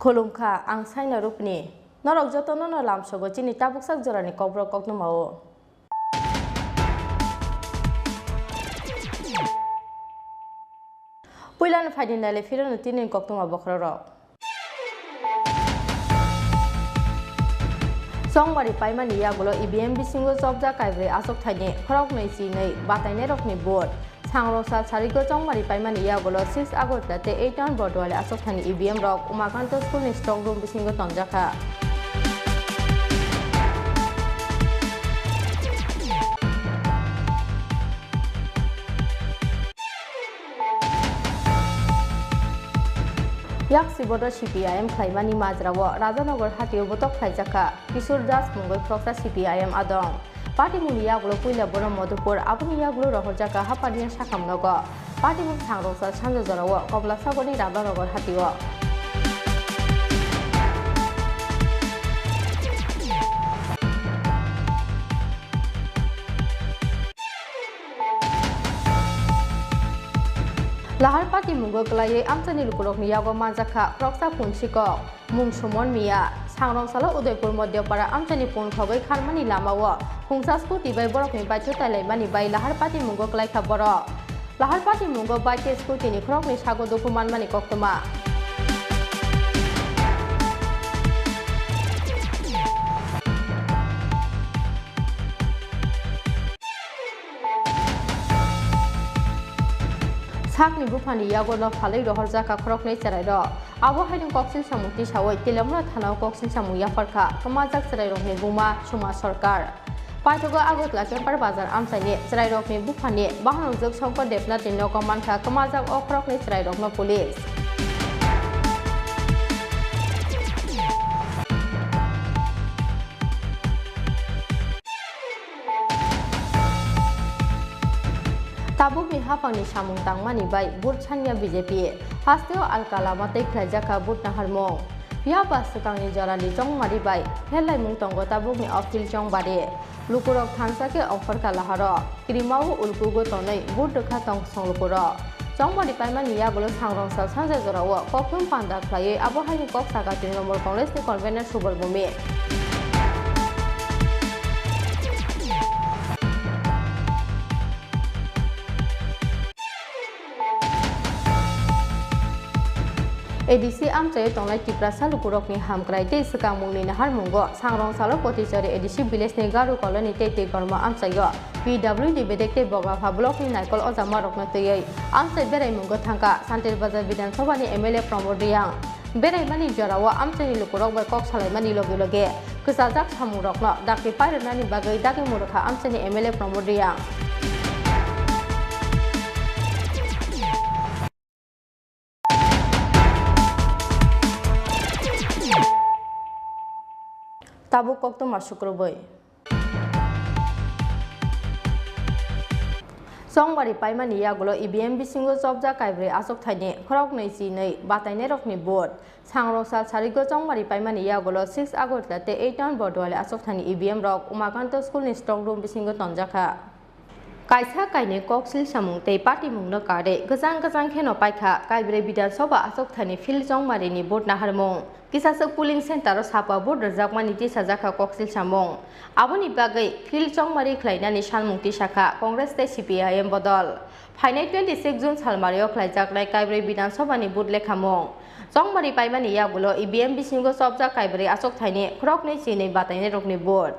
Kolumka ang saina rupni norok joto no lam sobo chini tabuk sak jorani Kokborok kokno mao puilan faidin dale firon tinin kokno ma bokrorok Songmari paimani yagulo IBM bisingo jobja kaibre asok thaini khorok nei chi nei bataine rokni board Sangrosal Sarigo Songmari paimani yagulo 6 August late 8 on board wale asok thani IBM rok umakanto school ni strong room bisingo tonjaka yak sibodo CPIM khlaimani majrawo Rajanagar hatio botok khlaijaka Kishor Das mungoi proksa CPIM adong Party muni yagulo puila boro Madhupur abuni yagulo rohorjaka hapaniya sakamnogo Party mung sangrosal sanjo jarawo Kobla Sagoni Rajanagar hatio Lahar Party mungo kelai amtani lukurok ni yago manjaka proksa punchiko mung sumon miya sangrong sala Udaipur Madhyapara amtani pun khogai kharmani lamawo hungsa scooty bai borok ni bai chutai mani bai Lahar Party mungo kelai khaboro Lahar Party mungo bai ke scooty ni khorok ni sago doku manmani koktoma Sakni bufani yago no phalai rohorjaka khorok nei charai ro abo haiding koksin samukti sawai tilamra thanao koksin samu yafarka kamajak charai rok ni buma suma sarkar paitogo agotla kempar bazar amsaini charai rok ni bufani bahano jog sankor depna tinno komanka kamajak okrok nei charai rok no police Tabuk ni hapang ni samung tangmani bai bur chanya BJP hasteo alkala matai khlajaka bur naharmong ya bas kang ni jarani jongmari bai helai mung tongo tabuk ni ofil jongbare lukurok thansa ke offer kalaharo krimau ulkugo tonai bur dekha tong songlupuro jongmari paimani yagulo sangrong sal sanja jorawo kokhum panda khlai abo haini kok saga Trinamool Congress ni convener Suborbhumi ADC amchai tonglai Tiprasa lukurok ni hamkrai tei sekamung ni nahar mungo sangrong salo potichari ADC village ni garu colony tei tei gorma amchayo PWD bedekte bogapha block ni naikol ojama rokna tei amchai berai mungo thangka Santir Bazar Vidhan Sabha ni MLA Pramod Riang berai mani jorawo amchai ni lukurok bai kok salai mani loge loge kusajak samung rokno dakti pairna ni bagai daki murkha amchai ni MLA Pramod Riang Tabuk kokto masukrobai Songmari paimani yagulo IBM bisingo jobja kaibre asok thaini khorok nei chi nei bataine rokni board sangrosal Sarigo Songmari paimani yagulo 6 August late 8 on board wale asok thaini IBM rok umakanto school ni strong room bisingo tonjaka Kaisa kaine koksil samung tei party mungno kare gajang kheno paikha kaibre Vidhan Sabha asok thani fil Songmari ni board naharmung Kisasok polling center sapa board jakmani ti sajaka koksil samung aboni bagai fil Songmari khlainani salmungti saka Congress tei CPIM bodol phainai 26 June salmario khlaijaknai kaibre Vidhan Sabha ni board lekhamung Songmari paimani yagulo IBM bisingo sobja kaibre asok thaini khorok nei chi nei bataine rokni board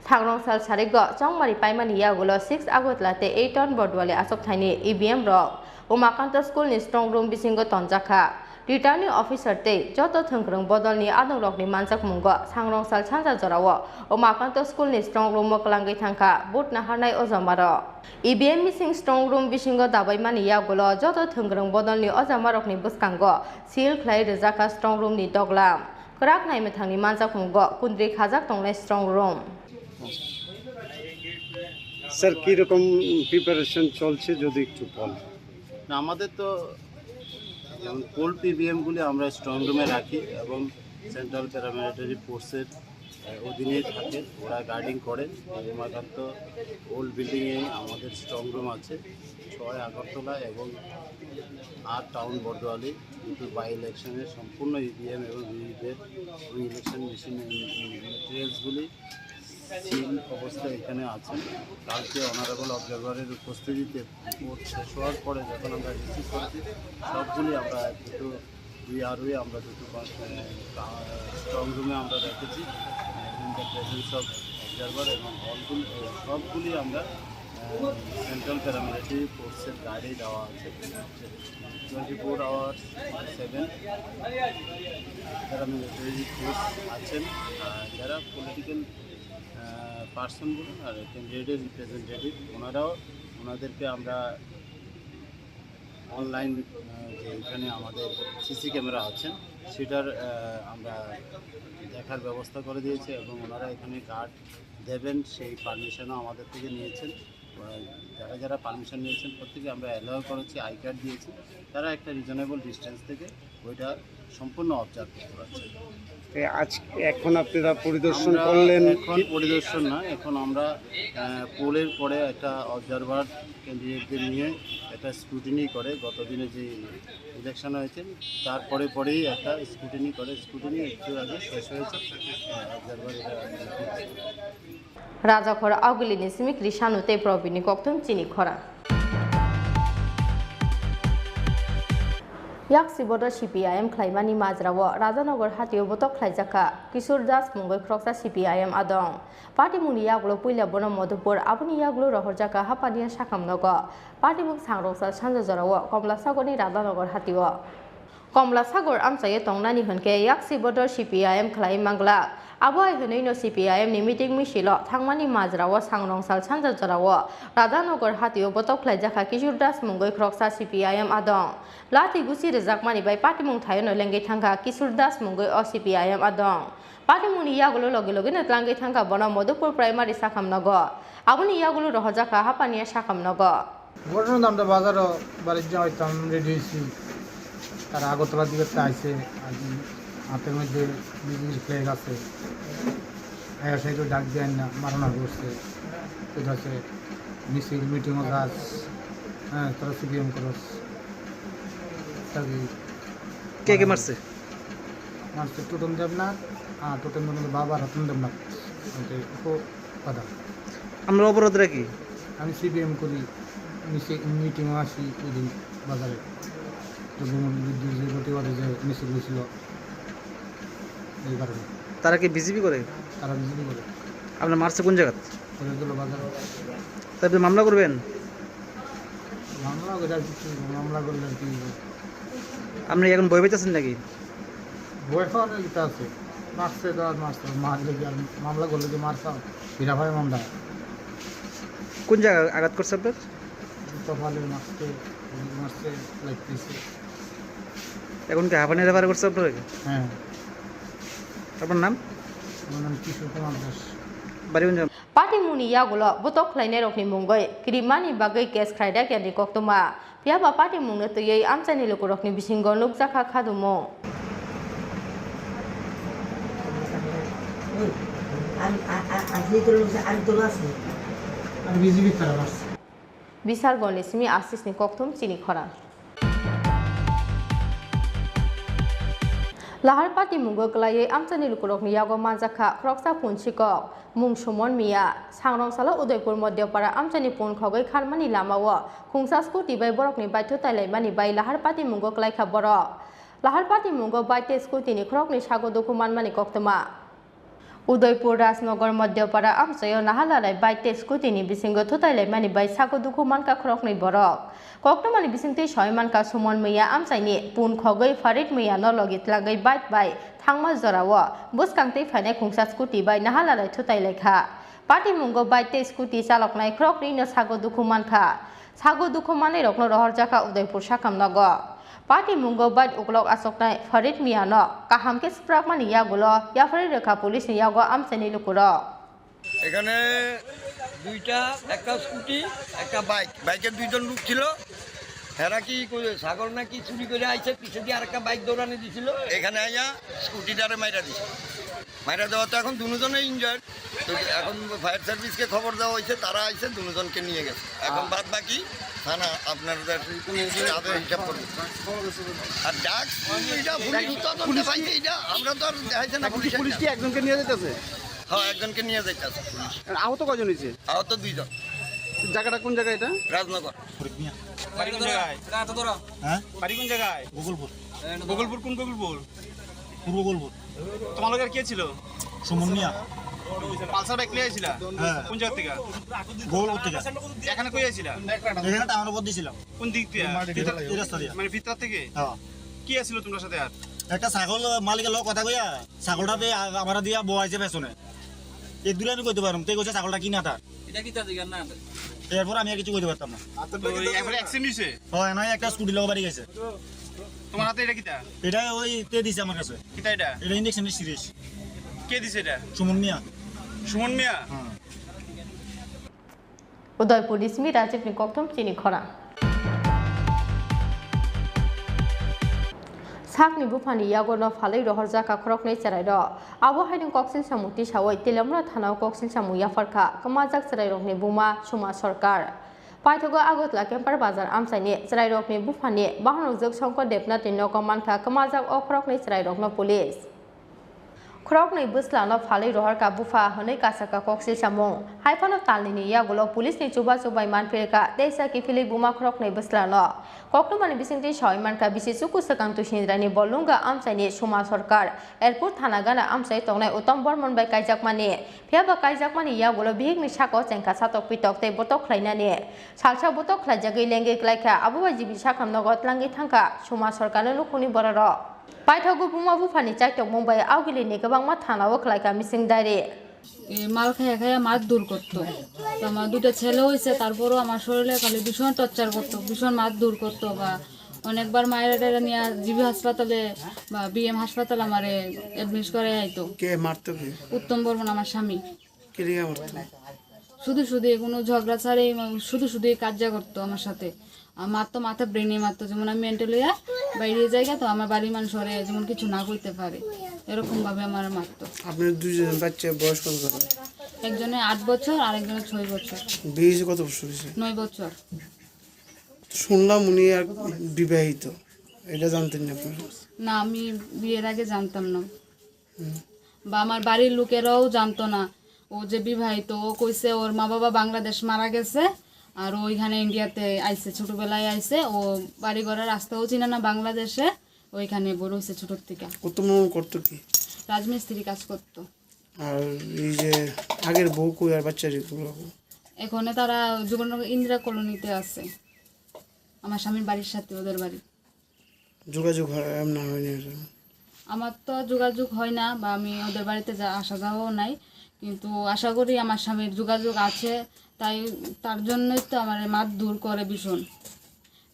Sangrong sal Sarigo Songmari paimani yagulo 6 August late 8 on board wale asok thaini IBM rok umakanta school ni strong room bisingo tonjaka returning officer te joto thongkrong bodol ni adong rok ni manjak mungo sangrong sal chanja jorawo umakanta school ni strong room mo klangai thangka boot na harnai ojamaro EVM missing strong room bisingo dabai mani yagulo joto thongkrong bodol ni ojamarok ni buskango seal khlai rejaka strong room ni doglam krak nai methangni manjak mungo kundri khajak tonglai strong room sir কি রকম preparation চলছে যদি একটু বলেন না আমাদের তো যেমন কোল্ড পিভিএমগুলি আমরা স্ট্রং রুমে রাখি এবং সেন্ট্রাল প্যারামিলিটারি ফোর্সের অধীনে থাকে ওরা গার্ডিং করে উমাকান্ত ওল্ড বিল্ডিংয়ে আমাদের স্ট্রং রুম আছে 6 আগরতলা এবং 8 টাউন বর্দোয়ালি দুটো বাই ইলেকশনের সম্পূর্ণ ইভিএম এবং ভিভিপ্যাট ইলেকশন মেশিন মেটেরিয়ালসগুলি সিল অবস্থায় এখানে আছেন কালকে অনারেবল অবজারভারের উপস্থিতিতে রিপোর্ট শেষ হওয়ার পরে যখন আমরা রিসিভ করেছি সবগুলি আমরা দুটো বিআরওয়ে আমরা দুটো স্ট্রং রুমে আমরা রেখেছি in the presence of observer এবং সবগুলি আমরা সেন্ট্রাল প্যারামিলিটারি ফোর্সের গাড়ি দেওয়া আছে 24 আওয়ার্স 7 প্যারামিলিটারি ফোর্স আছেন যারা পলিটিক্যাল পার্সনগুলো আর ক্যান্ডিডেটের রিপ্রেজেন্টেটিভ ওনাদেরকে আমরা অনলাইন যে এখানে আমাদের সিসি ক্যামেরা আছেন সেটার আমরা দেখার ব্যবস্থা করে দিয়েছি এবং ওনারা এখানে গার্ড দেবেন সেই পারমিশনও আমাদের থেকে নিয়েছেন যারা পারমিশন নিয়েছেন প্রত্যেকে আমরা অ্যালাউ করেছি আই কার্ড দিয়েছি তারা একটা রিজনেবল ডিস্টেন্স থেকে ওইটা সম্পূর্ণ অবজার্ভ করতে পারছে আজ এখন আপনারা পরিদর্শন করলেন এখন পরিদর্শন না এখন আমরা পোলের পরে একটা অবজারভার ক্যান্ডিডেটদের নিয়ে একটা স্ক্রুটিনি করে গতদিনে যে ইলেকশন হয়েছে তারপরে পরেই একটা স্ক্রুটিনি একটু আগে শেষ হয়েছে অবজারভার রাজাখরা আগুলিনি সিমিক রিশানুতে প্রবীণী কক্তম চিনি খরা याक्सी बडर CPIM खाइमानी माजरावो राजानगर हातियो बतक खाइजाखा किशोर दास मुंगै ख्रक्सा CPIM आदं पार्टी मुनि यागलो पुइला बन मधुपुर आबुनि यागलो रहरजाखा हापानिया साखामनग पार्टी मुख सांग्रसा सानजा जरावो कमला सागरनि राजानगर हातियो कमला सागर आमसाये तंगनानि होनके याक्सी बडर CPIM खाइ मांगला आबोय हनैनो CPIM नि मिटिं मिसिलो थांमानि माजरावो सांग्रंसाल सानजा जरावो राजानगर हातियो बतक खाइजाखा किशोर दास मुंगै ख्रक्सा CPIM आदं लाथि गुसी रेजाकमानि बाय पार्टी मुं थायोनो लेंगै थांगा किशोर दास मुंगै CPIM आदं पार्टी मुनि यागलो लगे लगे नतलांगै थांगा बन मधुपुर प्राइमारि साखामनग आबुनि यागलो रहजाखा हापानिया साखामनग ঘটনা আমরা বাজার বাড়ির যাইতাম রেডি হয়েছি তারা আগরতলা দিকে আইসে হাতের মধ্যে বিজেপির ফ্ল্যাগ আছে সাইডে ডাক দেন না মারণা করছে এটা হচ্ছে মিছিল মিটিংও যাস হ্যাঁ তারা CPIM করস কে মারছে টোটন দেবনাথ টোটন দেবনাথ বাবা রতন দেবনাথ কথা আমরা অবরোধ রাখি আমি CPIM করি মিটিংও আসি ওই দিন বাজারে যে প্রতিবাদে যে মিছিল হয়েছিল এই কারণে তারা কি বিজেপি করে তারা বিজেপি করে আপনার মারছে কোন জায়গা দিল বাজারে তারপরে মামলা করবেন মামলা করলে কি আপনি এখন বই পেয়েছেন নাকি বই খাওয়ার ইটা আছে মারছে তো আর মারছে মারলে কি আর মামলা করলে কি মারতাম হীরা ভাই মামলা কোন জায়গায় আঘাত করছে আপনার সকালে মারছে লাগতেছে এখন কি হাঁপানি রেফার করছে আপনার হ্যাঁ আপনার নাম আমার নাম কিশোর কুমার দাস বাড়ি কোন पार्टी मुनि यागलो बतक खाइने रखनि मुंगै क्रिमानि बागै केस खाइदा केनि कक्तमा पियाबा पार्टी मुंनो तयै आमचानि लोक रखनि बिसिंग नुकजाखा खादुमो বিজেপি তারা মারছে बिसार गणेशमी आशिषनि कक्तम चिनि खरा लाहार पार्टी मुंगो कलायै आमचानि लुकुरकनि यागो माजाखा ख्रक्सा पुनसिकक मुं सुमन मिया सांग्रंसाला उदयपुर मध्यपारा आमचानि पुन खगै खारमानि लामाओ खुंसा स्कुटि बाय बरकनि बायथु ताइलायमानि बाय लाहार पार्टी मुंगो कलायखा बरक लाहार पार्टी मुंगो बायते स्कुटिनि ख्रकनि सागो दुखुमानमानि कक्तमा उदयपुर राजनगर मध्यपारा आमसायाव नाहालालाय बाइक स्कुटिनि बिसिंगो थुतायलाय मानि बाइ साको दुखु मानका खरकनै बरक कक्टमानि बिसिंथि सय मानका सुमन मैया आमसायनि पुन खगै फारित मैया न लगितलागै बाइक बाइ थांमा जराव बुसकांतै फायनाय खुंसा स्कुटि बाइ नाहालालाय थुतायलायखा पार्टी मुंगो बाइक स्कुटि चालकनाय खरकनि न साको दुखु मानै रकनो रहर जाका उदयपुर साकाम नग पार्टी मुंगो बाइक उगलक आसकनाय फारित मिया न काहाम के स्प्राक मानि यागुलो याफारि रेखा पुलिस नि यागो आमसायनि लुकुरो এখানে দুইটা একটা স্কুটি একটা বাইকের দুইজন লোক ছিল এরা কি সাগর নাকি চুরি করে আইছে পিছে দিয়ে আরেকটা বাইক দৌড়ানি দিছিল এখানে আইয়া স্কুটিটারে মাইরা দিছে মাইরা দেওয়া তো এখন দুজনেই ইনজয়েড তো এখন ফায়ার সার্ভিসকে খবর দেওয়া হয়েছে তারা আইছে দুজনকে নিয়ে গেছে এখন বাদ বাকি থানা আপনাদের হিসাব করবে আর ডাক পুলিশ পাইছে এইটা আমরা তো আর দেখাইছে না পুলিশ কি একজনকে নিয়ে যেতেছে হ্যাঁ একজনকে নিয়ে যাইতেছে আহত কজন হয়েছে আহত দুইজন জায়গাটা কোন জায়গা এটা রাজনগর বাড়ি কোন জায়গায় হ্যাঁ বাড়ি কোন জায়গায় গোকুলপুর কোন গোকুলপুর পূর্ব গোলপুর তোমার লোকের কে ছিল সুমন মিয়া পালসার বাইক নিয়ে আইছিলা হ্যাঁ কোন জায়গা থেকে গোলপুর থেকে এখানে কই আইছিলা এখানে টাউনের উপর দিয়েছিলাম কোন দিক দিয়ে এই রাস্তা দিয়ে মানে ভিতর থেকে হ্যাঁ কি আছিল তোমার সাথে আর একটা ছাগল মালিকের লোক কথা কইয়া ছাগলটা পেয়ে আমার দিয়া বয়াইছে পেছনে এক দূরে আমি কইতে পারলাম তুই কইছে ছাগলটা কিনা তার এটা কি তার জায়গা না এরপর আমি আর কিছু কইতে পারতাম না একবারে অ্যাক্সিডেন্ট হইছে হয় না একটা স্কুটি লোক বাড়ি গেছে তোমার হাতে এটা কিটা এটা ওই তে দিছে আমার কাছে কিটা এটা এটা ইঞ্জেকশন সিরিজ কে দিছে এটা সুমন মিয়া সুমন মিয়া হ্যাঁ उदयपुर इसमी राजीव कक्टम चिनी खरा साकनि बुफानि यागोनो फालै रहर जाका खरकनै चराय आबो हाइदों कक्सिल सामुति सावै तेलामरा थानाव कक्सिल सामु याफारखा कमाजाक चराय रकनि बुमा सुमा सरकार पाइथगो आगतला केम्पार बाजार आमसायनि चराय रकनि बुफानि बाहन जग संकर देबना तिनो कमानखा कमाजाक अ खरकनै चराय रकनो पुलिस खरकनै बुस्लानो फालै रहर का बुफा हनै कासाका कक्सिल सामु हाइफानो तालनि यागुलो पुलिस नि चुबा चुबाय मानफेरका देसा कि फिलै बुमा खरकनै बुस्लानो कक्टमानि बिसिंथि सय मानका बिसि सुकु सकां तुसिनद्रानि बलुंगा आमसायनि सुमा सरकार एरपुर थाना गाना आमसाय तंनाय उत्तम बर्मन बाय कायजाकमानि फेबा कायजाकमानि यागुलो बिहिगनि साको चेंका सातक पितक ते बतक खलायनानि सालसा बतक खलायजागै लेंगे क्लायखा आबुवा जिबि साखाम नगत लांगि थांखा सुमा सरकारनो लुखुनि बरर पाइथगु बुमा बुफानि चाइटक मुंबाइ आवगिलिनि गोबांमा थानाव खलायखा मिसिं दायरे মাল খাইয়া খাইয়া মাছ দূর করতো তো আমার দুটো ছেলে হয়েছে তারপরও আমার শরীরে খালি ভীষণ টর্চার করতো ভীষণ মাছ দূর করতো বা অনেকবার মায়েরা নিয়ে জিবি হাসপাতালে বা বিএম হাসপাতালে আমার অ্যাডমিট করে আইতো কে মারতো কি উত্তম বর্মন আমার স্বামী কে লিগা মারতো শুধু কোনো ঝগড়া ছাড়াই শুধু কার্যা করতো আমার সাথে আর মারতো মাথা ব্রেনে মারতো যেমন আমি মেন্টালি বাইরে যাই তো আমার বাড়ির মানুষ যেমন কিছু না করতে পারে এরকম ভাবে আমার মারতো আপনার দুইজন বাচ্চা বয়স কত কত একজনের 8 বছর আর একজনের 6 বছর বিয়ে কত বছর হয়েছে 9 বছর শুনলাম উনি আর বিবাহিত এটা জানতেন না আপনি না আমি বিয়ের আগে জানতাম না বা আমার বাড়ির লোকেরাও জানতো না ও যে বিবাহিত ও কইছে ওর মা বাবা বাংলাদেশ মারা গেছে আর ওইখানে ইন্ডিয়াতে আইছে ছোটবেলায় আইছে ও বাড়ি ঘরের রাস্তাও চিনে না বাংলাদেশে ওইখানে বড় হয়েছে ছোটোর থেকে কত মন করতো কি রাজমিস্ত্রি কাজ করতো আর এই যে আগের বউ কই আর বাচ্চা এখানে তারা যুবনগর ইন্দিরা কলোনিতে আছে আমার স্বামীর বাড়ির সাথে ওদের বাড়ি যোগাযোগ এমন হয়নি আমার তো যোগাযোগ হয় না বা আমি ওদের বাড়িতে আসা যাওয়াও নাই কিন্তু আশা করি আমার স্বামীর যোগাযোগ আছে তাই তার জন্যই তো আমার মাছ দূর করে ভীষণ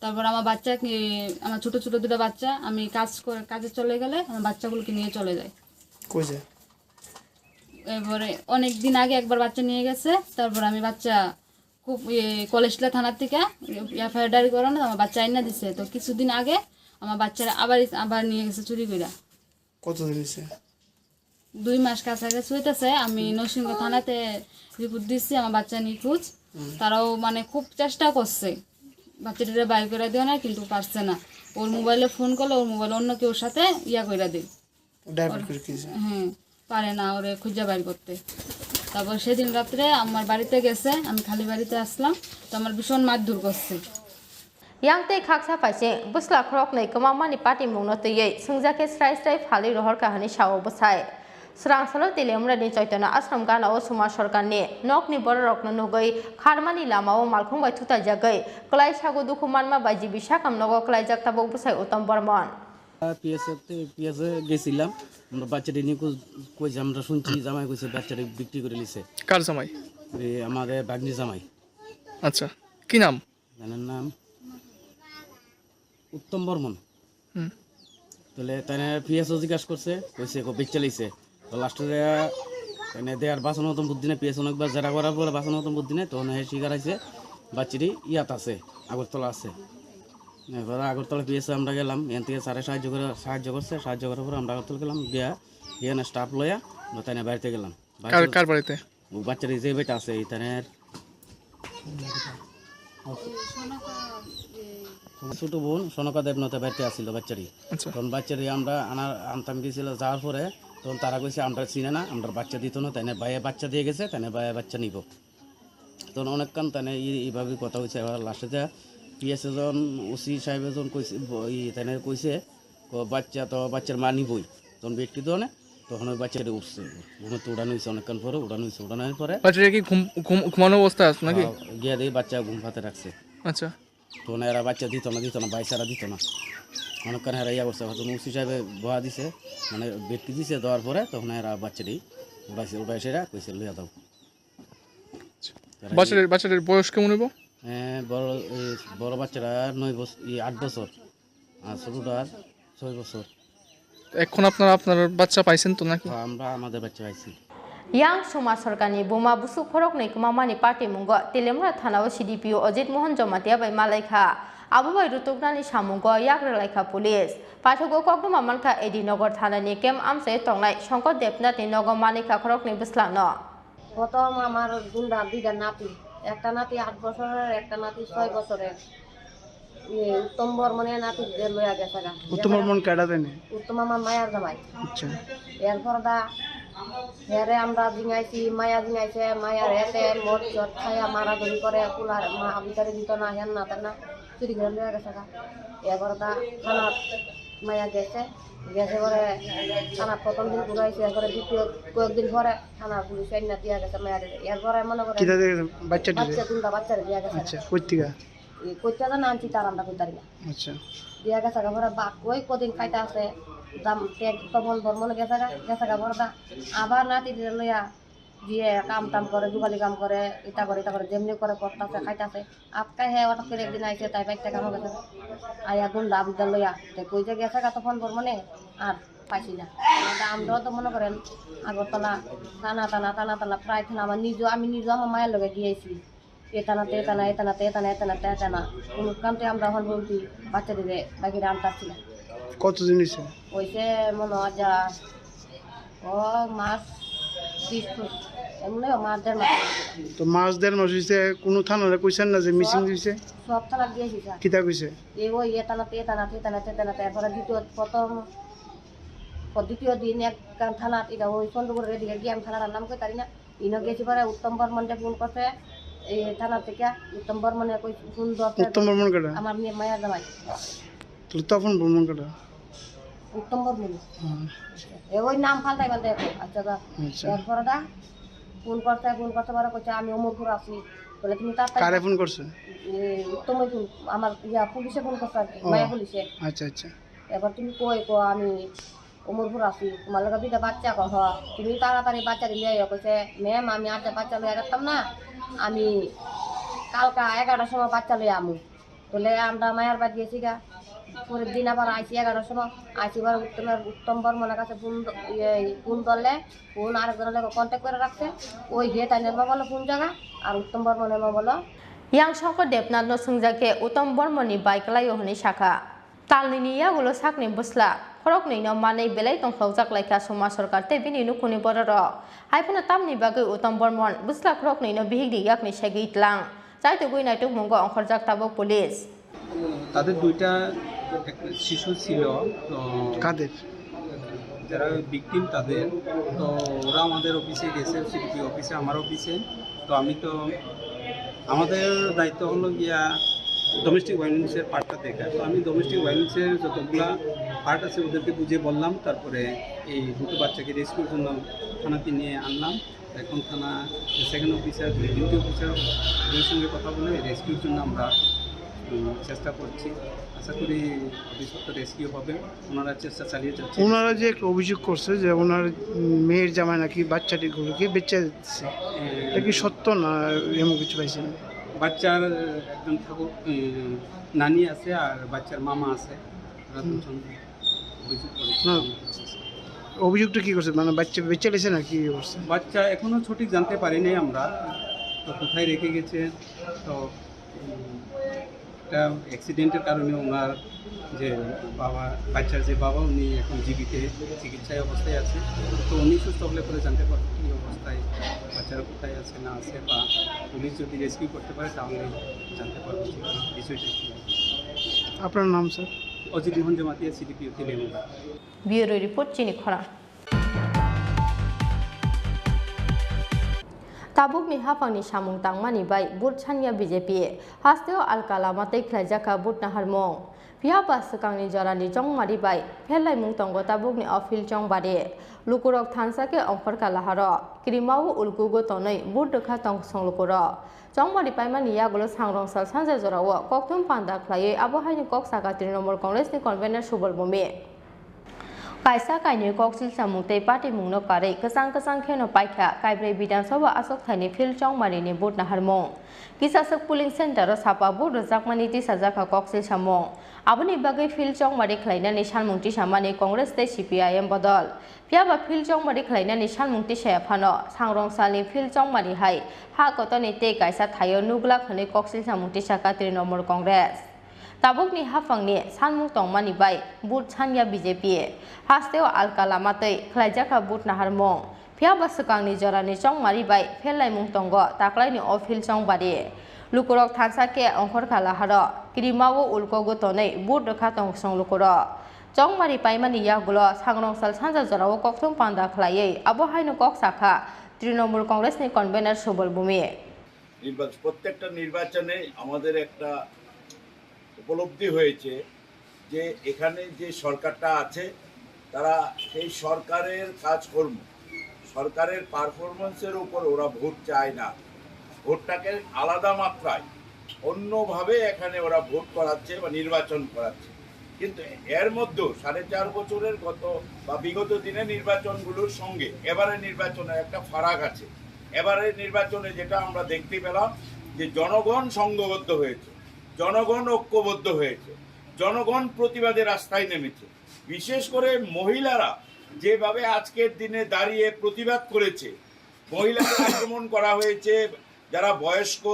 তারপর আমার বাচ্চাকে আমার ছোট ছোট দুটো বাচ্চা আমি কাজে চলে গেলে আমার বাচ্চাগুলোকে নিয়ে চলে যায় কই যায় এবারে অনেক দিন আগে একবার বাচ্চা নিয়ে গেছে তারপর আমি বাচ্চা খুব কলেজলা থানার থেকে এফআইআর ডায়েরি করানো আমার বাচ্চা আইনা দিছে তো কিছুদিন আগে আমার বাচ্চারা আবার নিয়ে গেছে চুরি করে কতদিন হয়েছে 2 মাস কাছাকাছি হইতেছে আমি নরসিংহ থানাতে রিপোর্ট দিচ্ছি আমার বাচ্চা নিখোঁজ তারাও মানে খুব চেষ্টা করছে বাচ্চাটারে বাইর করে দেওয়া না কিন্তু পারছে না ওর মোবাইলে ফোন করলে ওর মোবাইল অন্য কেউ সাথে করে দেয় হ্যাঁ পারে না ওরে খুঁজে বাইর করতে তারপর সেদিন রাত্রে আমার বাড়িতে গেছে আমি খালি বাড়িতে আসলাম তো আমার ভীষণ মাছ দূর করছে यांगते खाकसा फाइसे बुस्ला खरक नै कमामानि पार्टी मुंनो तयै संजाके स्राय स्राय फालै रहर काहानि साव बसाय स्रांसालो तिलेमरानि चैतन्य आश्रम गानाव समाज सरकारनि नकनि बररकनो नुगै खारमानि लामाव मालखंबाय थुताजागै क्लाय सागु दुखुमानमा बायजि बिशाखाम नगो क्लाय जाक्ताबो बुसाय उत्तम बर्मन পিএসে গেছিলাম আমরা বাচ্চাটি নিয়ে কইছে আমরা শুনছি জামাই কইছে বাচ্চাটি বিক্রি করে নিছে। কার জামাই? আমাদের বাগনি জামাই। আচ্ছা, কি নাম? জানার নাম উত্তম বর্মন। তাহলে তাই পিএসও জিজ্ঞাসা করছে, কইছে বেচ চালাইছে। তো লাস্টে দেয়ার বাঁচানো মতন বুদ্ধি নেই, পিএস অনেকবার জেরা করার পরে বাঁচানো মতন বুদ্ধি নেই, তখন শিকার আছে বাচ্চাটি ইয়াত আছে, আগরতলা আছে। এবার আগরতলা পিএসে আমরা গেলাম, এখান থেকে স্যারে সাহায্য করছে, সাহায্য করার পরে আমরা আগরতলা গেলাম, গিয়া এখানে স্টাফ লইয়া তাই বাড়িতে গেলাম। কার বাড়িতে? বাচ্চাটি যে বেটা আছে এইখানের ছোট বোন সনকা দেবনাথে বাড়িতে আসছিল বাচ্চাটি। তখন বাচ্চাটি আমরা আনতাম গেছিল, যাওয়ার পরে তখন তারা কইছে আমরা চিনে না, আমরা বাচ্চা দিত না, তাই বাইরে বাচ্চা দিয়ে গেছে, তাই বাইরে বাচ্চা নিব। তখন অনেকক্ষণ তাই এইভাবে কথা হয়েছে। এবার লাস্টে পিএস এজন ওসি সাহেব এজন কইছে তাই কইছে বাচ্চা তো বাচ্চার মা নিবই। তখন ব্যক্তি তো তখন ওই বাচ্চাটি উঠছে, ঘুমে তো উড়ানো হয়েছে, অনেকক্ষণ পরে উড়ানোর পরে বাচ্চাটা কি ঘুমানো অবস্থা আছে নাকি? গিয়ে দিয়ে বাচ্চা ঘুম পাতে রাখছে। আচ্ছা, তখন এরা বাচ্চা দিত না বাইসারা দিত না, অনেকক্ষণ এরা ইয়া করছে। তখন ওসি সাহেবে বহা দিছে, মানে ব্যক্তি দিছে, দেওয়ার পরে তখন এরা বাচ্চাটি উড়াইছে এরা কইছে লইয়া দাও। বাচ্চাটার বয়স কেমন হইব? বড় বাচ্চারা 8 বছর আর ছোটটার 6 বছর। এখন আপনার বাচ্চা পাইছেন তো নাকি? আমরা আমাদের বাচ্চা পাইছি। ইয়াং समाज सरकारनि बुमा बुसु खरक नै कुमामानि पार्टी मुंग तेलेमरा थानाव सीडीपीओ अजित मोहन जमातिया बाय मालायखा आबुबाय रुतुकनानि सामुंग याग्रलायखा पुलिस पाठगो ककमा मानखा एडिनगर थानानि केम आमसे तंनाय शंकर देबनाथनि नगम मानिखा खरकनि बुसलानो প্রথম আমার দুইটা নাতি, একটা নাতি 8 বছরের, একটা নাতি 6 বছরের। উত্তম বর্মনের নাতি লইয়া গেছে। উত্তম বর্মন কেডা দেনে? উত্তম আমার মায়ার জামাই। আচ্ছা, এরপর হেরে আমরা জিঙাইছি, মায়া জিঙাইছে, মায়ার এতে মদ জট খাইয়া মারাধরি করে, কুলার ভিতরে দিত না, হেন না তেন না, চুরি করে লইয়া গেছে। এরপর থানাত মায়া গেছে পরে থানা প্রথম দিন ঘুরাইছে, এরপরে দ্বিতীয় কয়েকদিন পরে থানা পুলিশ আইনা দিয়া গেছে মায়ারে। এরপরে মনে করে বাচ্চা বাচ্চারে দিয়া গেছে। কইতে না আনছি তার আমরা কইতারি না। দিয়া গেছে পরে ওই কদিন খাইতে আছে তখন বর্মনে গেছে পরে আবার নাতি লইয়া দিয়ে কাম টাম করে, যুগালি কাম করে, এটা করে যেমনি করে করতেছে, খাইতেছে। আপকা হে হঠাৎ করে একদিন আইসে, তাই বাইকটা কামো গেছে আইয়া গুন্ডা বুদ্ধা লইয়া কই যে গেছে তখন বর্মনে আর পাইছি না। আমরাও তো মনে করেন আগরতলা টানা প্রায় থানা আমি নিজেও আমার মায়ের লগে গিয়েছি, এটানাতে কোনো কামতে আমরা এখন বলছি বাচ্চা দিলে বাকিরা আনতাছিলাম। কতদিন হয়েছে মনে হয় যা মাস 20 ফুট এমনি মাস 1.5 মাস। তো মাস 1.5 মাস হইছে, কোনো থানারে কইছেন না যে মিসিং দিছে? সব থানা দিয়েছি স্যার। কিতা কইছে? ওই এটানাতে এরপরে দ্বিতীয় দিন এক থানা এটা ওই চন্দ্রপুরের এদিকে গিয়ে আমি থানার নাম কই তারি না, ইনো গেছি পরে উত্তম বর্মনকে ফোন করছে এই থানা থেকে। উত্তম বর্মনে কই ফোন দরকার। উত্তম বর্মন কেডা? আমার মায়ের জামাই। তখন বর্মন কেডা? উত্তম বর্মন। ওই নাম ফালতাই দেখো। আচ্ছা এরপরে ফোন করতে পরে কইছে আমি অমরপুর আছি। বলে তুমি তাড়াতাড়ি কারে ফোন করছে? উত্তম ফোন আমার পুলিশে ফোন করছে, মায়া পুলিশে। আচ্ছা। এবার তুমি কো আমি অমরপুর আছি, তোমার লগে দুইটা বাচ্চা কহ, তুমি তাড়াতাড়ি বাচ্চা দিয়ে কইছে ম্যাম আমি আর বাচ্চা লইয়া গেতাম না, আমি কালকা 11টার সময় বাচ্চা লইয়া আমু। বলে আমরা মায়ের বাড়ি গেছি গা, পরের দিন আবার আইসি 11টার সময় আইসিবার উত্তম বর্মনের কাছে ফোন ধরলে ফোন আরেকজনের লোক কন্ট্যাক্ট করে রাখছে, ওই গিয়ে তাই নেবা বলো ফোন জায়গা আর উত্তম বর্মনের বলো। ইয়াং শঙ্কর দেবনাথ নসুংজাকে উত্তম বর্মনি বাইকলাयो हनै शाखा तालनि यागुलो साकनि बुस्ला खरक नैनो मानै बेलाय दंफ्लावजाक लायखा समाज सरकार ते बिनि नुखुनि बररक हायफोना तामनि बागै उत्तम बर्मन बुस्ला खरक नैनो बिहिगनि याकनि सागै इतलां जायतो गय नायटक मुंगो अंखरजाक ताबो पुलिस। তাদের দুইটা শিশু ছিল, তো কাদের যারা ভিকটিম তাদের, তো ওরা আমাদের অফিসে গেছে, সিডিপি অফিসে, আমার অফিসে। তো আমি তো আমাদের দায়িত্ব হলো গিয়া ডোমেস্টিক ভায়োলেন্সের পার্টটা দেখা। তো আমি ডোমেস্টিক ভায়োলেন্সের যতগুলা পার্ট আছে ওদেরকে বুঝিয়ে বললাম, তারপরে এই দুটো বাচ্চাকে রেস্কিউর জন্য থানাতে নিয়ে আনলাম। এখন থানা সেকেন্ড অফিসার, ডিউটি অফিসার ওদের সঙ্গে কথা বলে রেস্কিউর জন্য আমরা চেষ্টা করছি। আশা করি অফিসারটা রেস্কিউ হবে, ওনারা চেষ্টা চালিয়ে যাচ্ছে। ওনারা যে একটা অভিযোগ করছে যে ওনার মেয়ের জামাই নাকি বাচ্চাটিগুলোকে বেঁচে দিচ্ছে, এটা কি সত্য না এমন কিছু পাইছেন? বাচ্চার একজন ঠাকুর নানি আছে আর বাচ্চার মামা আছে, ওরা দুজন অভিযোগ করেছে। না, অভিযোগটা কি করছে, মানে বাচ্চা বেঁচে গেছে না কি করছে? বাচ্চা এখনও সঠিক জানতে পারিনি আমরা, তো কোথায় রেখে গেছে। তো একটা অ্যাক্সিডেন্টের কারণে ওনার যে বাবা, বাচ্চার যে বাবা, উনি এখন জীবিত চিকিৎসায় অবস্থায় আছে। তো উনি সুস্থ হলে পরে জানতে পারবো কী অবস্থায় বাচ্চারা কোথায় আছে না আছে, বা পুলিশ যদি রেস্কিউ করতে পারে তাহলে জানতে পারবো যে বিষয়টা কী। আপনার নাম sir? Ajit Mohan Jamatia, CDPO Telangana. Bureau report Chini Khora. tabukni hapangni samung tangmani bai but chania BJP hasteo alkalama tei khlaijaka but naharmong pia pasakangni jorani jongmari bai phelai mung tongo tabukni ofil jongbari lukurok thansake ongkhor kalaharo krimau ulkugo tonai but dekha tong songlukuro jongmari paimani yagulo sangrongsal sanja jorao kokthum panda khlai abohaini koksaka Trinamool Congress ni convener Subal Bumi kaisa kaini koksil samung tei party mungno kare kesang kheno paikha kaibrei bidansabha asok thaini phil chongmari ni but naharmong kisasak polling center ro sapa but jakmani ti sajaka koksil samung aboni bagai phil chongmari khlainani salmung ti samani Congress tei CPIM bodol piaba phil chongmari khlainani salmung ti saya phano sangrongsalni phil chongmari hai ha kotoni tei kaisa thayo nugla khani koksil samung ti saka Trinamool Congress tabukni hafangni sanmung tongmani bai but chania BJP hasteo alkalama tei khlaijaka but naharmong phiaba sakangni jorani chongmari bai phelai tongo taklaini ofil chongbari lukurok thansake ongkhor kalaharo krimao ulkogo tonai but rekha tong songlukuro chongmari paimani yagulo sangrongsal sanja jorao kokthum panda khlaiei abohaino koksaka Trinamool Congress ni convener Subal Bumi প্রত্যেকটা নির্বাচনে আমাদের একটা উপলব্ধি হয়েছে যে এখানে যে সরকারটা আছে তারা সেই সরকারের কাজকর্ম, সরকারের পারফরমেন্সের উপর ওরা ভোট চায় না, ভোটটাকে আলাদা মাত্রায় অন্যভাবে এখানে ওরা ভোট করাচ্ছে বা নির্বাচন করাচ্ছে। কিন্তু এর মধ্যেও 4.5 বছরের বিগত দিনের নির্বাচনগুলোর সঙ্গে এবারের নির্বাচনে একটা ফারাক আছে। এবারের নির্বাচনে যেটা আমরা দেখতে পেলাম যে জনগণ সংঘবদ্ধ হয়েছে, জনগণ ঐক্যবদ্ধ হয়েছে, জনগণ প্রতিবাদে রাস্তায় নেমেছে। বিশেষ করে মহিলারা যেভাবে আজকের দিনে দাঁড়িয়ে প্রতিবাদ করেছে, মহিলাদের আক্রমণ করা হয়েছে, যারা বয়স্ক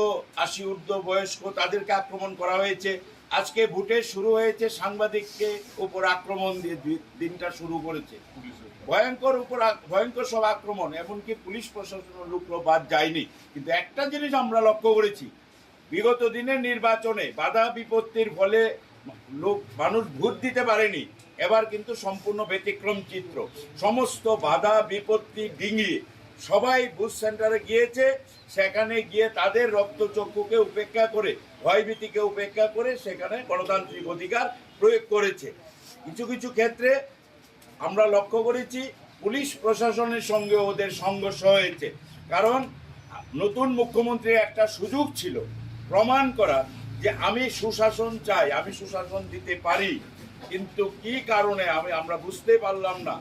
80 ঊর্ধ্ব বয়স্ক তাদেরকে আক্রমণ করা হয়েছে। আজকে ভোটে শুরু হয়েছে সাংবাদিককে উপর আক্রমণ দিয়ে দিনটা শুরু করেছে, ভয়ঙ্কর সব আক্রমণ, এমনকি পুলিশ প্রশাসনের লোকও বাদ যায়নি। কিন্তু একটা জিনিস আমরা লক্ষ্য করেছি, বিগত দিনের নির্বাচনে বাধা বিপত্তির ফলে মানুষ ভোট দিতে পারেনি, এবার কিন্তু সম্পূর্ণ ব্যতিক্রম চিত্র। সমস্ত বাধা বিপত্তি ডিঙিয়ে সবাই বুথ সেন্টারে গিয়েছে, সেখানে গিয়ে তাদের রক্তচক্ষুকে উপেক্ষা করে, ভয়ভীতিকে উপেক্ষা করে সেখানে গণতান্ত্রিক অধিকার প্রয়োগ করেছে। কিছু কিছু ক্ষেত্রে আমরা লক্ষ্য করেছি পুলিশ প্রশাসনের সঙ্গে ওদের সংঘর্ষ হয়েছে, কারণ নতুন মুখ্যমন্ত্রীর একটা সুযোগ ছিল প্রমাণ করা যে আমি সুশাসন চাই, আমি সুশাসন দিতে পারি। কিন্তু কি কারণে আমরা বুঝতে পারলাম না,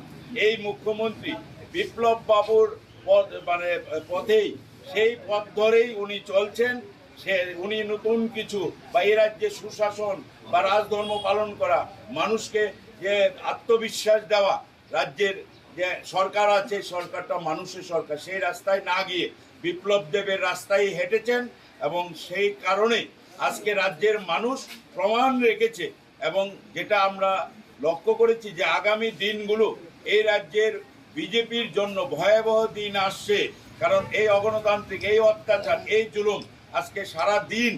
এই মুখ্যমন্ত্রী বিপ্লব বাবুর পথেই, সেই পথ ধরেই উনি চলছেন। উনি নতুন কিছু বা এই রাজ্যে সুশাসন বা রাজধর্ম পালন করা, মানুষকে যে আত্মবিশ্বাস দেওয়া, রাজ্যের যে সরকার আছে সরকারটা মানুষের সরকার, সেই রাস্তায় না গিয়ে বিপ্লব দেবের রাস্তায় হেঁটেছেন। এবং সেই কারণে আজকে রাজ্যের মানুষ প্রমাণ রেখেছে। এবং যেটা আমরা লক্ষ্য করেছি যে আগামী দিনগুলো এই রাজ্যের বিজেপির জন্য ভয়াবহ দিন আসছে, কারণ এই অগণতান্ত্রিক, এই অত্যাচার, এই জুলুম আজকে সারা দিন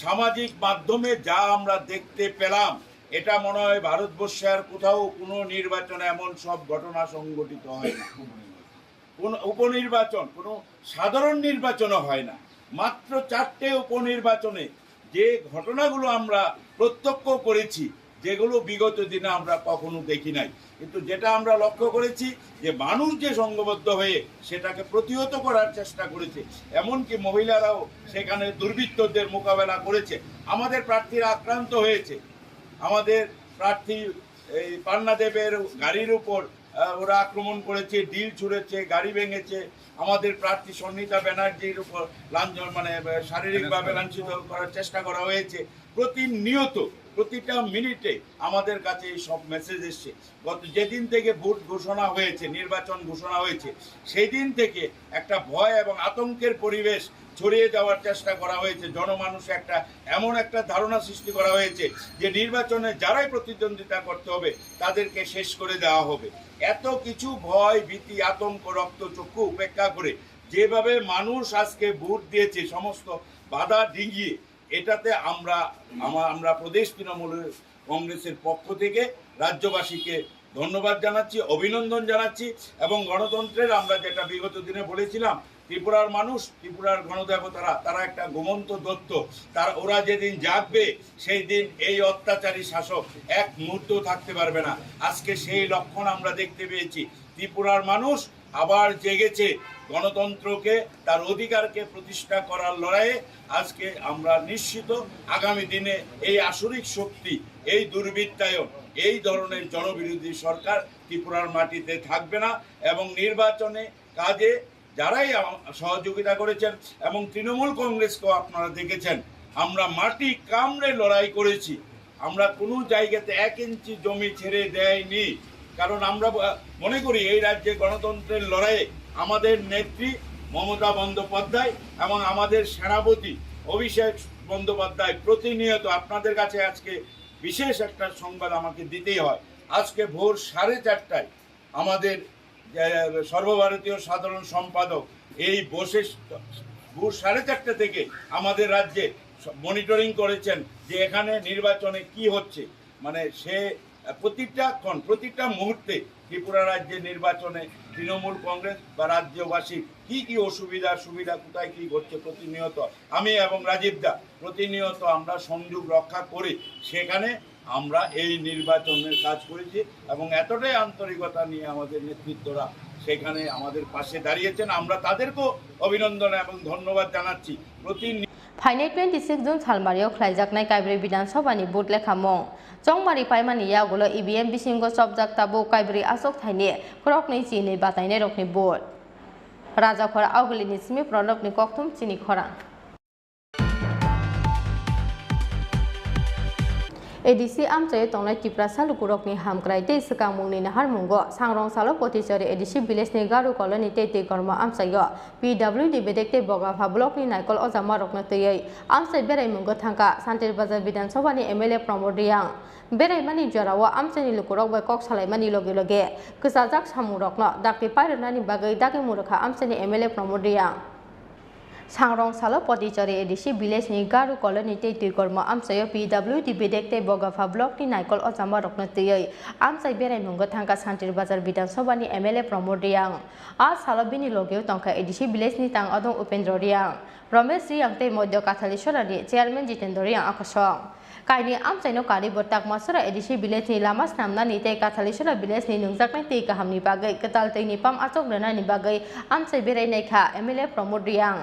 সামাজিক মাধ্যমে যা আমরা দেখতে পেলাম, এটা মনে হয় ভারতবর্ষে আর কোথাও কোনো নির্বাচনে এমন সব ঘটনা সংঘটিত হয় না। কোনো উপনির্বাচন, কোনো সাধারণ নির্বাচনও হয় না। মাত্র 4টে উপনির্বাচনে যে ঘটনাগুলো আমরা প্রত্যক্ষ করেছি, যেগুলো বিগত দিনে আমরা কখনো দেখি নাই। কিন্তু যেটা আমরা লক্ষ্য করেছি যে মানুষ যে সংঘবদ্ধ হয়ে সেটাকে প্রতিহত করার চেষ্টা করেছে, এমনকি মহিলারাও সেখানে দুর্বৃত্তদের মোকাবেলা করেছে। আমাদের প্রার্থীরা আক্রান্ত হয়েছে, আমাদের প্রার্থী এই পান্নাদেবের গাড়ির উপর ওরা আক্রমণ করেছে, ডিল ছুঁড়েছে, গাড়ি ভেঙেছে। আমাদের প্রার্থী সন্নিতা ব্যানার্জির উপর শারীরিকভাবে লাঞ্ছিত করার চেষ্টা করা হয়েছে। প্রতিনিয়ত প্রতিটা মিনিটে আমাদের কাছে এই সব মেসেজ এসছে। যেদিন থেকে ভোট ঘোষণা হয়েছে, নির্বাচন ঘোষণা হয়েছে, সেই দিন থেকে একটা ভয় এবং আতঙ্কের পরিবেশ ছড়িয়ে যাওয়ার চেষ্টা করা হয়েছে। জনমানুষে এমন একটা ধারণা সৃষ্টি করা হয়েছে যে নির্বাচনে যারাই প্রতিদ্বন্দ্বিতা করতে হবে তাদেরকে শেষ করে দেওয়া হবে। এত কিছু ভয়, ভীতি, আতঙ্ক, রক্তচক্ষু উপেক্ষা করে যেভাবে মানুষ আজকে ভোট দিয়েছে সমস্ত বাধা ডিঙিয়ে, এটাতে আমরা প্রদেশ তৃণমূল কংগ্রেসের পক্ষ থেকে রাজ্যবাসীকে ধন্যবাদ জানাচ্ছি, অভিনন্দন জানাচ্ছি। এবং গণতন্ত্রের আমরা যেটা বিগত দিনে বলেছিলাম, ত্রিপুরার মানুষ, ত্রিপুরার গণদেবতারা তারা একটা ঘুমন্ত দত্ত, ওরা যেদিন জাগবে সেই দিন এই অত্যাচারী শাসক এক মুহূর্ত থাকতে পারবে না। আজকে সেই লক্ষণ আমরা দেখতে পেয়েছি। ত্রিপুরার মানুষ আবার জেগেছে, গণতন্ত্রকে, তার অধিকারকে প্রতিষ্ঠা করার লড়াইয়ে। আজকে আমরা নিশ্চিত আগামী দিনে এই আসরিক শক্তি, এই দুর্বৃত্তায়ন, এই ধরনের জনবিরোধী সরকার ত্রিপুরার মাটিতে থাকবে না। এবং নির্বাচনে কাজে যারাই সহযোগিতা করেছেন, এবং তৃণমূল কংগ্রেসকেও আপনারা দেখেছেন, আমরা মাটি কামড়ে লড়াই করেছি। আমরা কোনো জায়গাতে 1 ইঞ্চি জমি ছেড়ে দেয়নি। কারণ আমরা মনে করি এই রাজ্যে গণতন্ত্রের লড়াইয়ে আমাদের নেত্রী মমতা বন্দ্যোপাধ্যায় এবং আমাদের সেনাপতি অভিষেক বন্দ্যোপাধ্যায় প্রতিনিয়ত, আপনাদের কাছে আজকে বিশেষ একটা সংবাদ আমাকে দিতেই হয়। আজকে ভোর 4:30টায় আমাদের সর্বভারতীয় সাধারণ সম্পাদক এই বসে ভোর 4:30টা থেকে আমাদের রাজ্যে মনিটরিং করেছেন যে এখানে নির্বাচনে কি হচ্ছে। মানে সে প্রতিটা মুহূর্তে ত্রিপুরা রাজ্যের নির্বাচনে তৃণমূল কংগ্রেস বা রাজ্যবাসী কি সুবিধা কোথায় কি ঘটছে প্রতিনিয়ত আমি এবং রাজীব দা প্রতিনিয়ত আমরা সংযোগ রক্ষা করি। সেখানে আমরা এই নির্বাচনের কাজ করেছি এবং এতটাই আন্তরিকতা নিয়ে আমাদের নেতৃত্বরা সেখানে আমাদের পাশে দাঁড়িয়েছেন। আমরা তাদেরকেও অভিনন্দন এবং ধন্যবাদ জানাচ্ছি। फाइनाल 26 जून सालमारियाव ख्लायजाकनाय काइब्रै विधानसभानि भोट लेखामं चंमारि पाइमानि यागुलो ईवीएम बिसिंगो सबजाक ताबो काइब्रै आसक थाइनि खरकनै चिनि बातायनाय रखनि भोट राजाखर आवगलिनि सिमि प्रणबनि कक्थुम चिनि खरा एडिसि आमचाय तंनाय टिप्रा सालुकुरकनि हामक्राय दै सकामुंनि नाहारमुंगो सांग्रं सालो पतिचरी एडिसि विलेजनि गारु कलनि टेटे कर्म आमचायो पीडब्ल्यूडी बेदेकते बगाफा ब्लकनि नायकल अजामा रखनो तैयै आमचाय बेरायमुंगो थांका सान्तिर बाजार विधानसभानि एमएलए प्रमोद रियां बेरायमानि जराव आमचायनि लुकुरक बाय कक सालायमानि लगे लगे गोसाजाक सामुरकनो दाक्ति पायरनानि बागै दागे मुरखा आमचायनि एमएलए प्रमोद रियां सांग्रं सालो पतिचरी एडिसि विलेजनि गारु कलनि टेटे कर्म आमचायो पीडब्ल्यूडी बेदेकते बगाफा ब्लकनि नायकल अजामा रखनो तैयै आमचाय बेरायमुंगो थांका सान्तिर बाजार विधानसभानि एमएलए प्रमोद रियां आज सालो बिनि लगे तंका एडिसि विलेजनि तां अदं उपेन्द्र रियां रमेश रियां ते मध्य काथालिसरानि चेयारमैन जितेन्द्र रियां आकाशं कायनि आमचायनो कारि बटाक मासरा एडिसि विलेजनि लामा स्नामनानि ते काथालिसरा विलेजनि नोंजाकनाय दै गाहामनि बागै कताल दैनि पाम्प आचकनायनि बागै आमचाय बेरायनायखा एमएलए प्रमोद रियां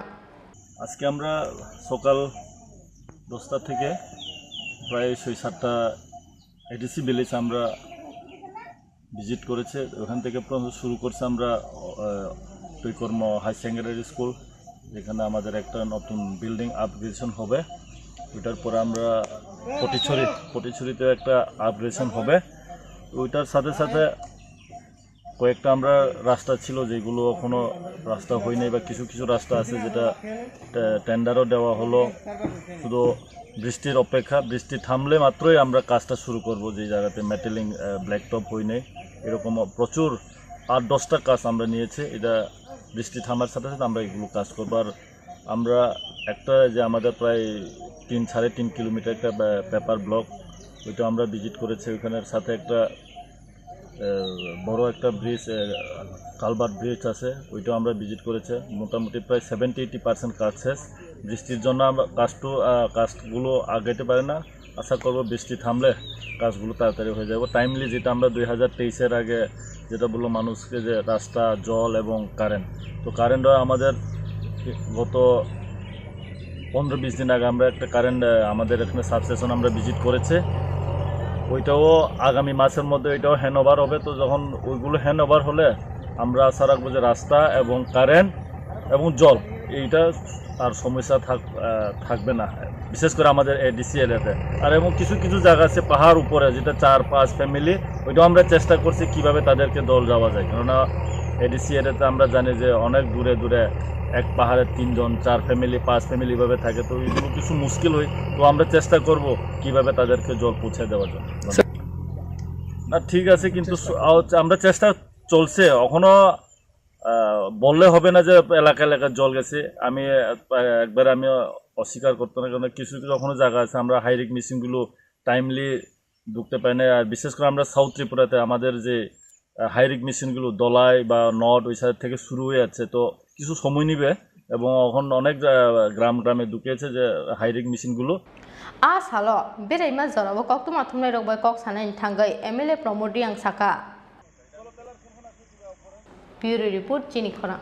আজকে আমরা সকাল 10টা থেকে প্রায় 6-7টা এডিসি ভিলেজ আমরা ভিজিট করেছে। ওখান থেকে শুরু করছে আমরা টৈকর্ম হাই সেকেন্ডারি স্কুল, যেখানে আমাদের একটা নতুন বিল্ডিং আপগ্রেডেশন হবে। ওইটার পরে আমরা পটিছড়িতে একটা আপগ্রেডেশন হবে। ওইটার সাথে সাথে কয়েকটা আমরা রাস্তা ছিল যেগুলো এখনো রাস্তা হয়নি, বা কিছু কিছু রাস্তা আছে যেটা টেন্ডারও দেওয়া হলো, শুধু বৃষ্টির অপেক্ষা। বৃষ্টি থামলে মাত্রই আমরা কাজটা শুরু করব। যে জায়গাতে মেটেলিং ব্ল্যাকটপ হয়নি, এরকম প্রচুর 8-10টা কাজ আমরা নিয়েছি। এটা বৃষ্টি থামার সাথে সাথে আমরা এগুলো কাজ করবো। আর আমরা একটা যে আমাদের প্রায় 3-3.5 কিলোমিটার একটা পেপার ব্লক, ওইটা আমরা ভিজিট করেছি। ওইখানের সাথে একটা বড় একটা ব্রিজ, কালভার্ট ব্রিজ আছে, ওইটাও আমরা ভিজিট করেছে। মোটামুটি প্রায় 70-80% কাজ শেষ। বৃষ্টির জন্য আমরা কাজগুলো আগাইতে পারে না। আশা করব বৃষ্টি থামলে কাজগুলো তাড়াতাড়ি হয়ে যাবে। টাইমলি যেটা আমরা 2023-এর আগে যেটা বললো মানুষকে যে রাস্তা, জল এবং কারেন্ট, তো কারেন্টও আমাদের গত 15-20 দিন আগে আমরা একটা কারেন্ট আমাদের এখানে সাবস্টেশন আমরা ভিজিট করেছে, ওইটাও আগামী মাসের মধ্যে ওইটাও হ্যান্ড ওভার হবে। তো যখন ওইগুলো হ্যান্ড ওভার হলে আমরা আশা রাখবো যে রাস্তা এবং কারেন্ট এবং জল এইটা আর সমস্যা থাকবে না, বিশেষ করে আমাদের এডিসি এরিয়াতে। আর এবং কিছু কিছু জায়গা আছে পাহাড় উপরে, যেটা 4-5 ফ্যামিলি, ওইটাও আমরা চেষ্টা করছি কীভাবে তাদেরকে দল যাওয়া যায়। কেননা এডিসি এরিয়াতে আমরা জানি যে অনেক দূরে দূরে এক পাহাড়ে 3 জন 4 ফ্যামিলি 5 ফ্যামিলি এভাবে থাকে, তো এইগুলো কিছু মুশকিল হয়। তো আমরা চেষ্টা করব কিভাবে তাদেরকে জল পৌঁছে দেওয়ার জন্য। না ঠিক আছে, কিন্তু আমরা চেষ্টা চলছে, এখনো বললে হবে না যে এলাকা এলাকায় জল গেছে। আমি অস্বীকার করতে না, কারণ কিছু কিছু এখনো জায়গা আছে আমরা হাইরিক মেশিনগুলো টাইমলি ঢুকতে পাই না। আর বিশেষ করে আমরা সাউথ ত্রিপুরাতে আমাদের যে হাইরিক মেশিনগুলো দলাই বা নট ওই সাইড থেকে শুরু হয়ে যাচ্ছে, তো কিছু সময় নিবে এবং এখন অনেক গ্রামে ঢুকেছে যে হাইরিক মেশিনগুলো। সালো বেরাইমা জরাবো কক তো মাথুমনাই রকবাই কক সানাই থাঙ্গাই এমএলএ প্রমোদ রিয়াং সাকা। ব্যুরো রিপোর্ট চিনি খরা।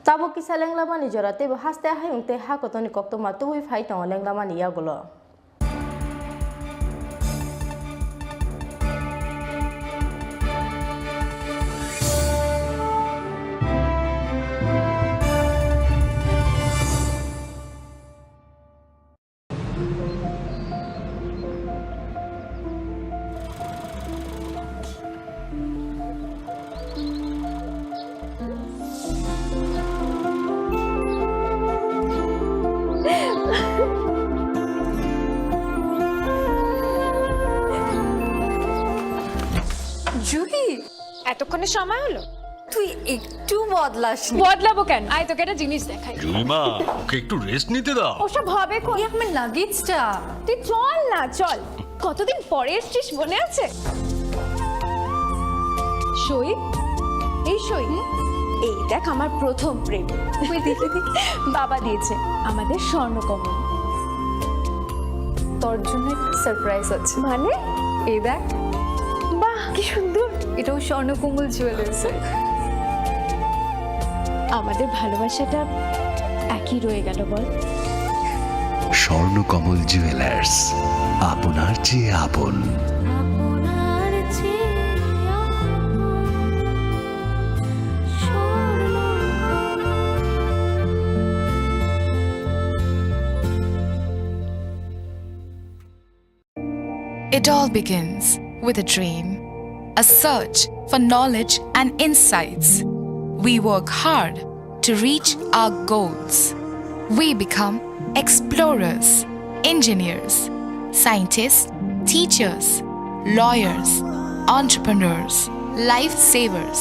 তাবো কিসা লেংলামানি জরাতে হাসতে হাইংতে হাকতনি কক তো মাতু হুই ফাই তং লেংলামানি ইয়াগুলো। জুহি, এতক্ষণে সময় হলো? তুই একটু বদলাসনি। বদলাবো কেন? আয় তোকে একটা জিনিস দেখাই। জুলিমা, ওকে একটু রেস্ট নিতে দাও। ওসব হবে কোন? আমার লাগেজটা। তুই চল না, চল। কতদিন পরে এসেছিস, মনে আছে? সই, এই সই, এই দেখ আমার প্রথম প্রেম। বাবা দিয়েছে আমাদের স্বর্ণকমল। তোর জন্য একটা সারপ্রাইজ আছে। মানে? এই দেখ। বাহ, কি সুন্দর। এটাও স্বর্ণকমল জুয়েলার্সে। আমাদের ভালোবাসাটা একই রয়ে গেল বল। স্বর্ণকমল জুয়েলার্স, আপনার চেয়ে আপন। It all begins with a dream, a search for knowledge and insights. We work hard to reach our goals. We become explorers, engineers, scientists, teachers, lawyers, entrepreneurs, lifesavers.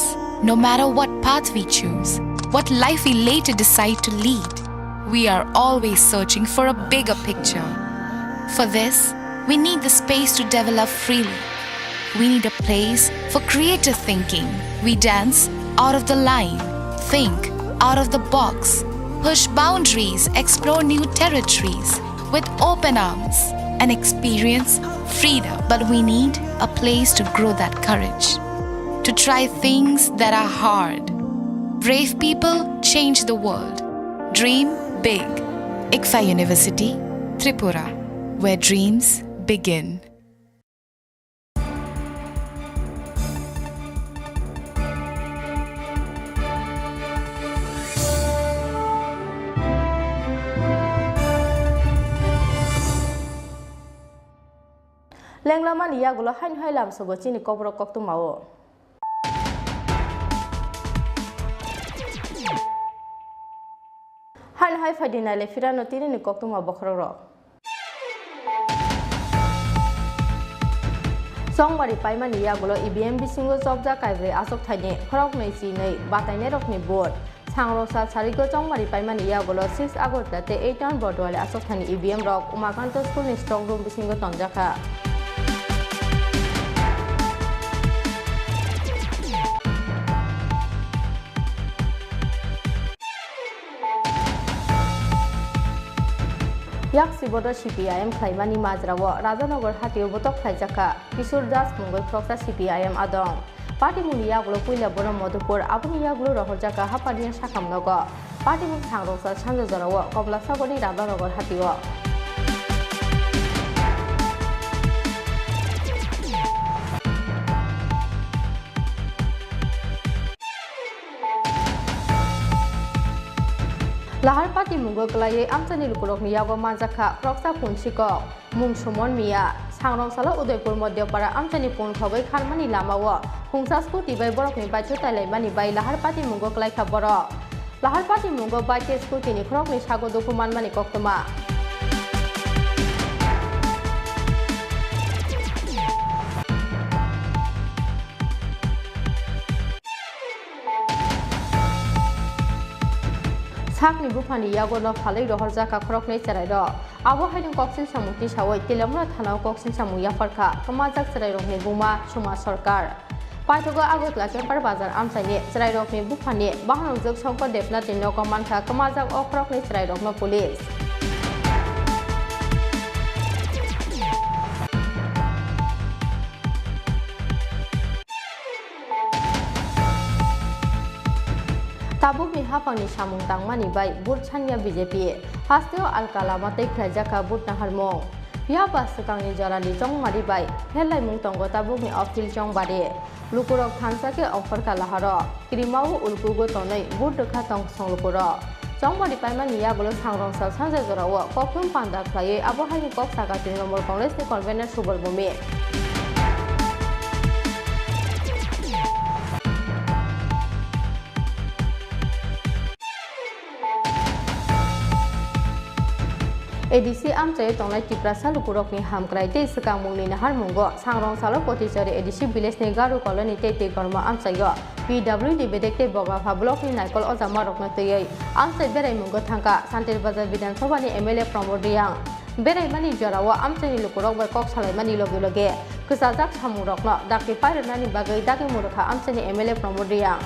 No matter what path we choose, what life we later decide to lead, we are always searching for a bigger picture. For this, we need the space to develop freely. We need a place for creative thinking. We dance out of the line, think out of the box, push boundaries, explore new territories with open arms and experience freedom. But we need a place to grow that courage, to try things that are hard. Brave people change the world. Dream big. ICFA University, Tripura, where dreams begin. লেংলামান ইয়াগুলো হাইন হাইলাম সব চিনি কবরক কক্ত মাও হাইন high ফাইদিনালে ফিরানো তিনি কক্ত মা বখরর Songmari paimani yagulo IBM bisingo jobja kaibre asok thaine khorok nei si nei bataine rokni board sangrosa sarigo songmari paimani yagulo 6 August te 8 town board wale asok thani IBM rok umakanto school ni strong room bisingo tongjaka yak sibodo CPIM khlaimani majrawo Rajanogor hatio botok khlaijaka Kishor Das mungoi proksa CPIM adong Party muni yagulo puila bono Madhupur abuni yagulo rohorjaka hapaniya sakamnogo Party mung sangroksa sanjojarawo Kobla saboni Rajanogor hatio Lahar Party mungo kelai amcani lukurok ni yago manjaka proksa punchiko mung sumon mia sangrong sala Udaipur Madhyapara amcani pun khobai kharmani lamawo hungsa scooty bai borok ni bachu talai mani bai Lahar Party mungo kelai khaboro Lahar Party mungo bai ke scooty ni khrok ni sago dokuman mani koktoma Sakni bufani yago no phalai rohorjaka khrok nei cherai ro abo haiding koksin samukti sawai telamra thanao koksin samu yafarkha kamajak cherai rok ni buma soma sarkar paitogo agotla kempar bazar amsaini cherai rok ni bufani bahanojok songkor depna tinno komankha kamajak o khrok nei cherai rok no police Tabuk ni hapangni samung tangmani bai burchania BJP hasteo alkala matai khlaijaka but naharmong ya basukangni jarani jongmari bai helai mung tongo tabuk ni ofil jongbari lukurok thansake offer kalaharo krimau ulkugo tonai but dekha tong songlukuro jongmari paimani yagulo sangrong sal sanje jorawo kokhum panda khlai abo haini kok saka Trinamool Congress ni convener Subal Bhumi ADC amchai tongnai Tiprasa lukurok ni hamkrai tei sikang mungni nahar mungo sangrong salo potichari ADC village ni garu colony tei tei korma amchayo PWD bedekte bogapha block ni naikol ojama rokna tei amchai berai mungo thangka Santir Bazar Vidhan Sabha ni MLA Pramod Riang berai mani jorawo amchai ni lukurok bai kok salai mani loge loge kusajak samung rokno dakti pairna ni bagai dagi murukha amchai ni MLA Pramod Riang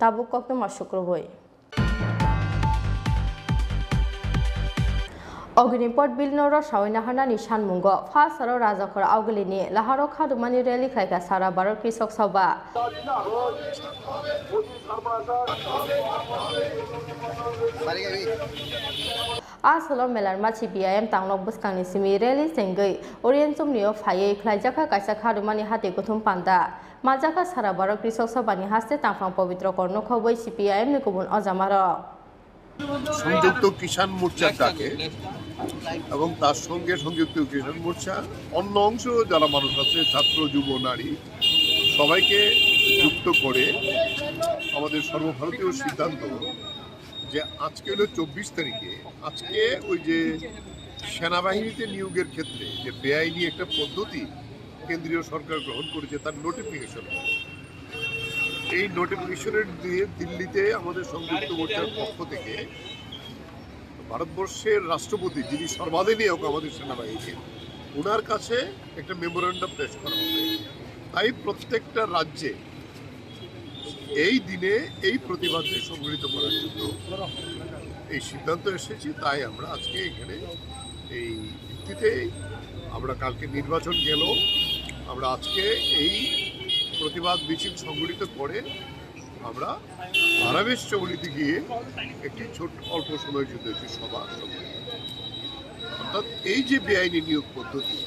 Tabuk kok nomor syukroboi. Ognipot bil noro sawina hana nishan mungo fasaro rajakor augilini laharo khadumani rally khaika sara baro krisok sabha Asolo melar ma CPIM tanglok buskangni simi rally sengai orient chumnio phaiye khlaijaka kaisa khadumani hate kuthum panda Majaka sara baro krisok sabhani haste tangfang pavitro korno khoboi CPIM ni kubun ojamaro সংযুক্ত কিষাণ মোর্চার ডাকে এবং তার সঙ্গে সংযুক্ত কিষাণ মোর্চা অন্য অংশ যারা মানুষ আছে ছাত্র যুব নারী সবাইকে যুক্ত করে আমাদের সর্বভারতীয় সিদ্ধান্ত যে আজকে হলো 24 তারিখে আজকে ওই যে সেনাবাহিনীতে নিয়োগের ক্ষেত্রে যে বেআইনি একটা পদ্ধতি কেন্দ্রীয় সরকার গ্রহণ করেছে তার নোটিফিকেশন এই নোটিফিকেশনের দিয়ে দিল্লিতে আমাদের সংযুক্ত মোর্চার পক্ষ থেকে ভারতবর্ষের রাষ্ট্রপতি যিনি সর্বাধিনায়ক আমাদের সেনাবাহিনীর ওনার কাছে একটা মেমোরেন্ডাম পেশ করা হবে তাই প্রত্যেকটা রাজ্যে এই দিনে এই প্রতিবাদকে সংগঠিত করার জন্য এই সিদ্ধান্ত এসেছে তাই আমরা আজকে এখানে এই ভিত্তিতে আমরা কালকে নির্বাচন গেল আমরা আজকে এই প্রতিবাদ মিছিল সংগঠিত করে আমরা ধারাবেশ চৌড়িতে গিয়ে একটি ছোট অল্প সময়ের জন্য একটি সভা অর্থাৎ এই যে বেআইনি নিয়োগ পদ্ধতি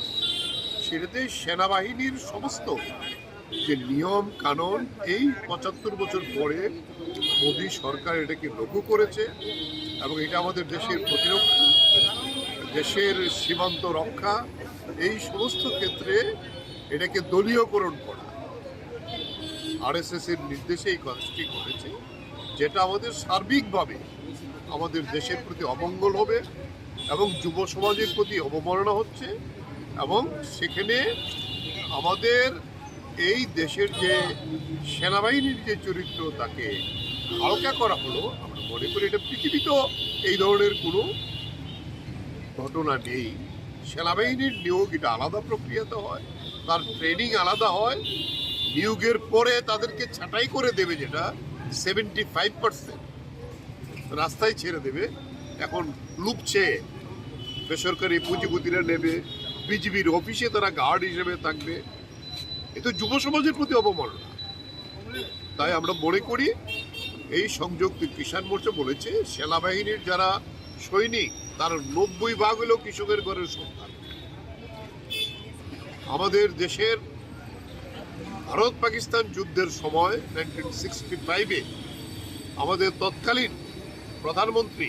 সেটাতে সেনাবাহিনীর সমস্ত যে নিয়ম কানুন এই ৭৫ বছর পরে মোদী সরকার এটাকে লক্ষ্য করেছে এবং এটা আমাদের দেশের প্রতিরক্ষা দেশের সীমান্ত রক্ষা এই সমস্ত ক্ষেত্রে এটাকে দলীয়করণ করা আরএসএস এর নির্দেশে এই কাজটি করেছে যেটা আমাদের সার্বিকভাবে আমাদের দেশের প্রতি অমঙ্গল হবে এবং যুব সমাজের প্রতি অবমাননা হচ্ছে এবং সেখানে আমাদের এই দেশের যে সেনাবাহিনীর যে চরিত্র তাকে হালকা করা হলো আমরা মনে করি এটা পৃথিবীতেও এই ধরনের কোনো ঘটনা নেই সেনাবাহিনীর নিয়োগ এটা আলাদা প্রক্রিয়াতে হয় তার ট্রেনিং আলাদা হয়, নিয়োগের পরে তাদেরকে ছাঁটাই করে দেবে, যেটা 75% রাস্তায় ছেড়ে দেবে। এখন লুকছে, বেসরকারি পুঁজিপতিরা নেবে, বিজিবির অফিসে তারা গার্ড হিসেবে থাকবে। এ তো যুব সমাজের প্রতি অবমাননা। তাই আমরা মনে করি এই সংযুক্ত কিষাণ মোর্চা বলেছে সেনাবাহিনীর যারা সৈনিক তার 90% হলো কৃষকের ঘরের সন্তান। আমাদের দেশের ভারত পাকিস্তান যুদ্ধের সময় 1965-এ আমাদের তৎকালীন প্রধানমন্ত্রী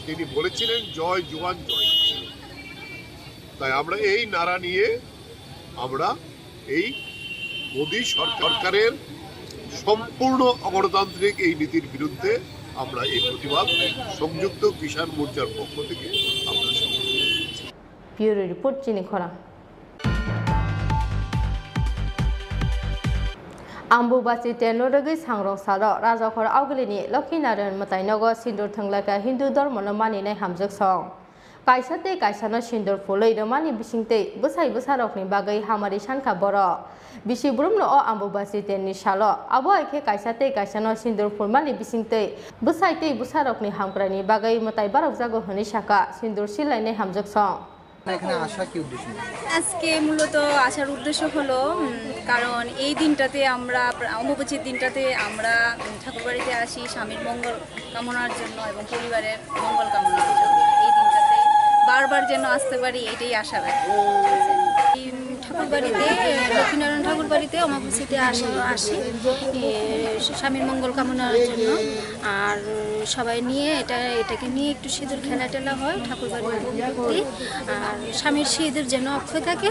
তিনি বলেছিলেন জয় জওয়ান জয় কিষাণ। তাই আমরা এই নারা নিয়ে আমরা এই মোদী সরকারের সম্পূর্ণ অগণতান্ত্রিক এই নীতির বিরুদ্ধে আমরা এই প্রতিবাদ সংযুক্ত কিষাণ মোর্চার পক্ষ থেকে আমরা ব্যুরো রিপোর্ট চিনিখরা। आम्बुबाची टेनोरगै सांग्रंसारो राजाखर आवगलिनि लक्ष्मीनारायण मताइनगो सिन्दुर थंलाका हिन्दु धर्मनो मानिनाय हामजोग सं कायसाते कायसानो सिन्दुर फुलै रमानि बिसिंतै बोसाइ बोसारकनि बागै हामारि सानखा बर बिसि ब्रह्मनो अ आम्बुबाची टेननि सालो आबो आइखे कायसाते कायसानो सिन्दुर फुलमानि बिसिंतै बोसाइतै बोसारकनि हामग्रानि बागै मताइ बारक जागो हनि साका सिन्दुर सिलायनाय हामजोग सं আজকে মূলত আসার উদ্দেশ্য হলো কারণ এই দিনটাতে আমরা অম্বুবাচীর দিনটাতে আমরা ঠাকুরবাড়িতে আসি স্বামীর মঙ্গল কামনার জন্য এবং পরিবারের মঙ্গল কামনার জন্য। এই দিনটাতে বারবার যেন আসতে পারি এটাই আশা রাখি। ঠাকুরবাড়িতে লক্ষ্মীনারায়ণ ঠাকুরবাড়িতে অমাবস্যাতে আসি স্বামীর মঙ্গল কামনার জন্য। আর সবাই নিয়ে এটাকে নিয়ে একটু সিঁদুর খেলা টেলা হয় ঠাকুরবাড়ির ভক্তি। আর স্বামীর সিঁদুর যেন অক্ষয় থাকে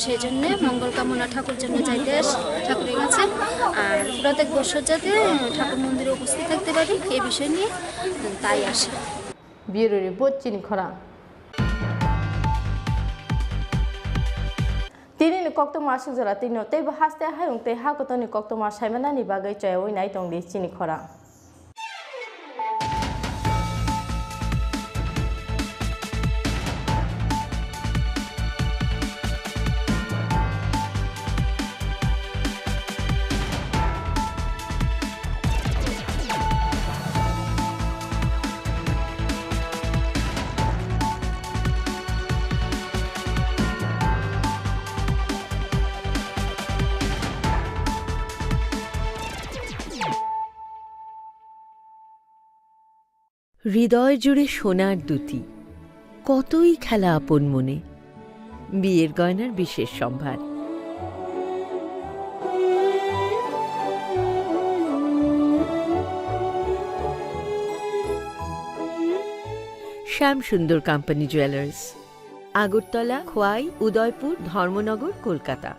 সেই জন্য মঙ্গল কামনা ঠাকুর জন্য যাইতে আসি ঠাকুরের কাছে। আর প্রত্যেক বছর যাতে ঠাকুর মন্দিরে উপস্থিত থাকতে পারি এই বিষয় নিয়ে তাই আসে। Bureau report Chinikhora. Tini Kokborok sujara tino tei bahaste hayung tei hakotoni Kokborok saimanani bagai chayoi nai tongdi chinikora. হৃদয় জুড়ে সোনার দুটি কতই খেলা আপন মনে বিয়ের গয়নার বিশেষ সম্ভার। শ্যাম সুন্দর কোম্পানি জুয়েলার্স, আগরতলা, খোয়াই, উদয়পুর, ধর্মনগর, কলকাতা।